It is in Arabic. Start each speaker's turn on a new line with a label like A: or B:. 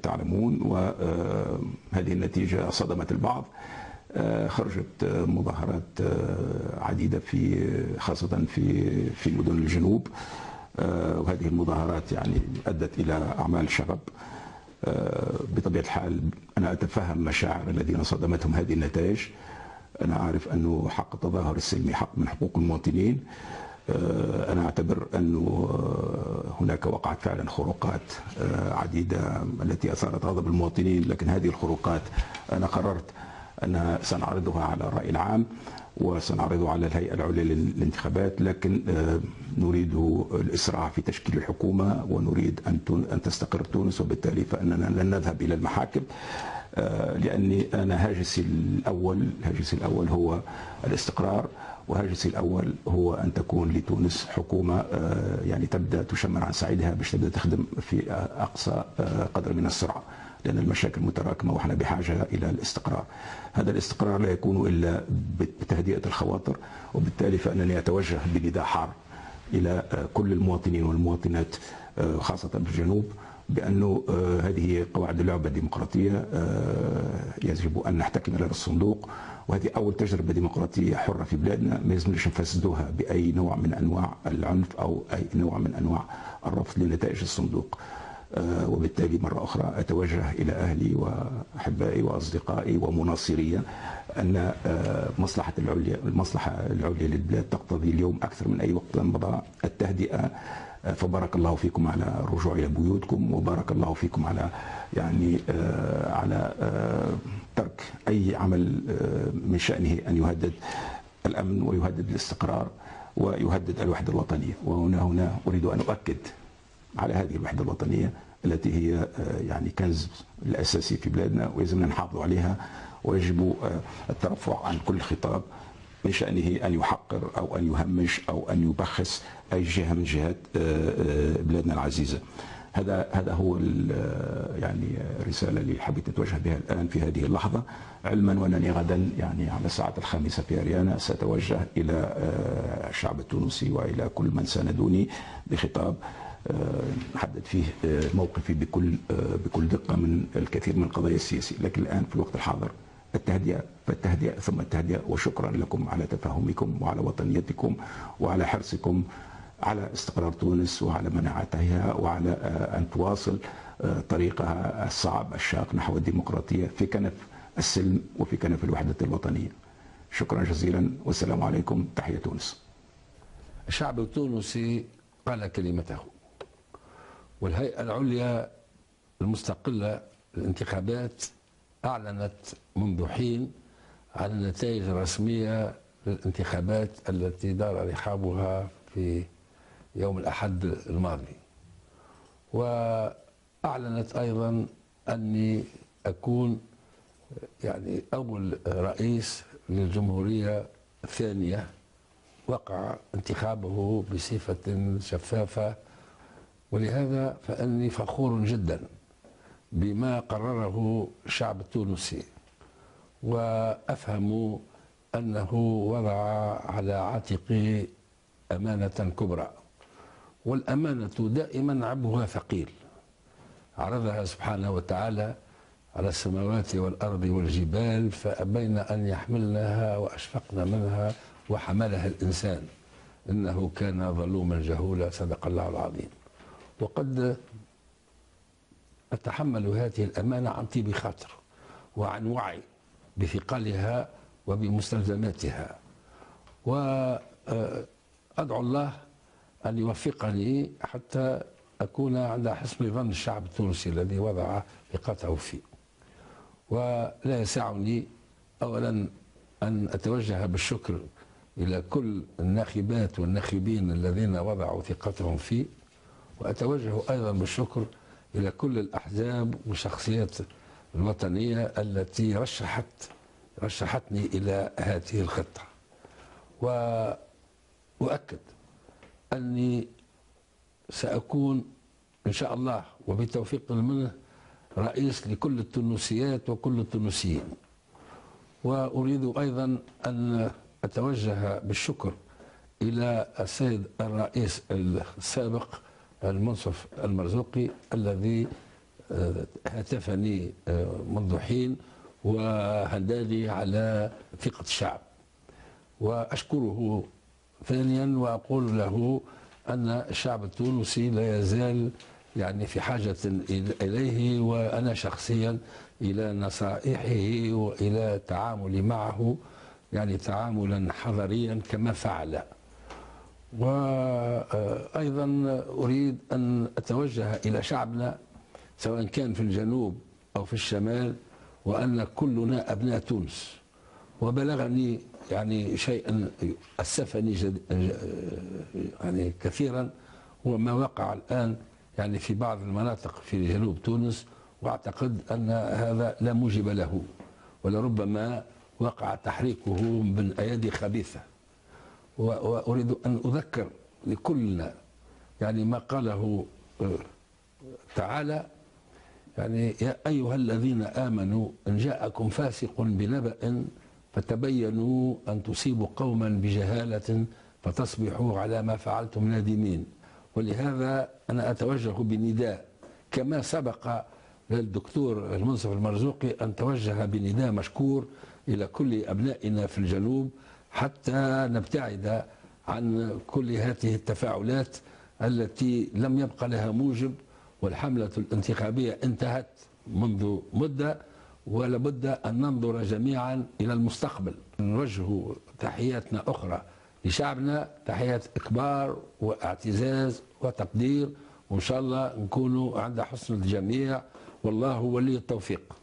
A: تعلمون، وهذه النتيجة صدمت البعض. خرجت مظاهرات عديدة خاصة في مدن الجنوب، وهذه المظاهرات يعني أدت إلى أعمال شغب. بطبيعة الحال أنا أتفهم مشاعر الذين صدمتهم هذه النتائج. أنا أعرف أنه حق التظاهر السلمي حق من حقوق المواطنين. أنا أعتبر أنه هناك وقعت فعلا خروقات عديدة التي أثارت غضب المواطنين، لكن هذه الخروقات أنا قررت أن سنعرضها على الرأي العام وسنعرضها على الهيئة العليا للانتخابات، لكن نريد الإسراع في تشكيل الحكومة ونريد أن تستقر تونس، وبالتالي فإننا لن نذهب إلى المحاكم، لأني أنا هاجسي الأول هو الاستقرار، وهاجسي الأول هو أن تكون لتونس حكومة يعني تبدأ تشمر عن ساعدها باش تبدأ تخدم في أقصى قدر من السرعة، لأن المشاكل متراكمة وإحنا بحاجة إلى الاستقرار. هذا الاستقرار لا يكون إلا بتهدئة الخواطر، وبالتالي فإنني أتوجه بنداء حار إلى كل المواطنين والمواطنات خاصة في الجنوب بأنه هذه قواعد اللعبة الديمقراطية، يجب أن نحتكم إلى الصندوق، وهذه أول تجربة ديمقراطية حرة في بلادنا، ما يلزمناش نفسدوها بأي نوع من أنواع العنف أو أي نوع من أنواع الرفض لنتائج الصندوق. وبالتالي مرة أخرى أتوجه إلى أهلي وأحبائي وأصدقائي ومناصري أن المصلحة العليا للبلاد تقتضي اليوم أكثر من أي وقت مضى التهدئة. فبارك الله فيكم على الرجوع إلى بيوتكم، وبارك الله فيكم على على ترك أي عمل من شأنه أن يهدد الأمن ويهدد الاستقرار ويهدد الوحدة الوطنية. وهنا أريد أن أؤكد على هذه الوحدة الوطنية التي هي يعني كنز الأساسي في بلادنا، ويجب أن نحافظ عليها، ويجب الترفع عن كل خطاب من شأنه أن يحقر أو أن يهمش أو أن يبخس أي جهة من جهات بلادنا العزيزة. هذا هو يعني الرسالة اللي حبيت أتوجه بها الآن في هذه اللحظة، علما وأنني غدا يعني على الساعة 5 في أريانا سأتوجه إلى الشعب التونسي وإلى كل من ساندوني بخطاب نحدد فيه موقفي بكل دقة من الكثير من القضايا السياسية. لكن الآن في الوقت الحاضر التهدئة ثم التهدئة، وشكرا لكم على تفاهمكم وعلى وطنيتكم وعلى حرصكم على استقرار تونس وعلى مناعتها وعلى أن تواصل طريقها الصعب الشاق نحو الديمقراطية في كنف السلم وفي كنف الوحدة الوطنية. شكرا جزيلا والسلام عليكم. تحية تونس.
B: الشعب التونسي قال كلمته، والهيئة العليا المستقلة للانتخابات أعلنت منذ حين عن النتائج الرسمية للانتخابات التي دار رحابها في يوم الأحد الماضي، وأعلنت أيضا أني أكون يعني أول رئيس للجمهورية الثانية وقع انتخابه بصفة شفافة، ولهذا فإني فخور جدا بما قرره الشعب التونسي، وأفهم أنه وضع على عاتقه أمانة كبرى، والأمانة دائما عبها ثقيل، عرضها سبحانه وتعالى على السماوات والأرض والجبال فأبين أن يحملنها وأشفقن منها وحملها الإنسان إنه كان ظلوما جهولا. صدق الله العظيم. وقد أتحمل هذه الأمانة عن طيب خاطر وعن وعي بثقلها وبمستلزماتها، وأدعو الله أن يوفقني حتى أكون عند حسن ظن الشعب التونسي الذي وضع ثقته فيه. ولا يسعني أولا أن أتوجه بالشكر إلى كل الناخبات والناخبين الذين وضعوا ثقتهم فيه، وأتوجه أيضا بالشكر إلى كل الأحزاب والشخصيات الوطنية التي رشحتني إلى هذه الخطة. وأؤكد أني سأكون إن شاء الله وبتوفيق منه رئيس لكل التونسيات وكل التونسيين. وأريد أيضا أن أتوجه بالشكر إلى السيد الرئيس السابق المنصف المرزوقي الذي هاتفني منذ حين وهداني على ثقة الشعب، وأشكره ثانيا وأقول له أن الشعب التونسي لا يزال يعني في حاجة إليه، وأنا شخصيا إلى نصائحه وإلى التعامل معه يعني تعاملا حضريا كما فعل. وأيضا أريد أن أتوجه إلى شعبنا سواء كان في الجنوب أو في الشمال، وأن كلنا أبناء تونس. وبلغني يعني شيئا أسفني يعني كثيرا هو ما وقع الآن يعني في بعض المناطق في جنوب تونس، وأعتقد أن هذا لا موجب له، ولربما وقع تحريكه من أيادي خبيثة. وأريد أن أذكر لكلنا يعني ما قاله تعالى يعني يا أيها الذين آمنوا إن جاءكم فاسق بنبأ فتبينوا أن تصيبوا قوما بجهالة فتصبحوا على ما فعلتم نادمين. ولهذا أنا أتوجه بنداء كما سبق للدكتور المنصف المرزوقي أن توجه بنداء مشكور إلى كل أبنائنا في الجنوب، حتى نبتعد عن كل هذه التفاعلات التي لم يبقى لها موجب، والحملة الانتخابية انتهت منذ مدة، ولابد أن ننظر جميعا إلى المستقبل. نوجه تحياتنا أخرى لشعبنا، تحيات إكبار واعتزاز وتقدير، وإن شاء الله نكونوا عند حسن الجميع، والله ولي التوفيق.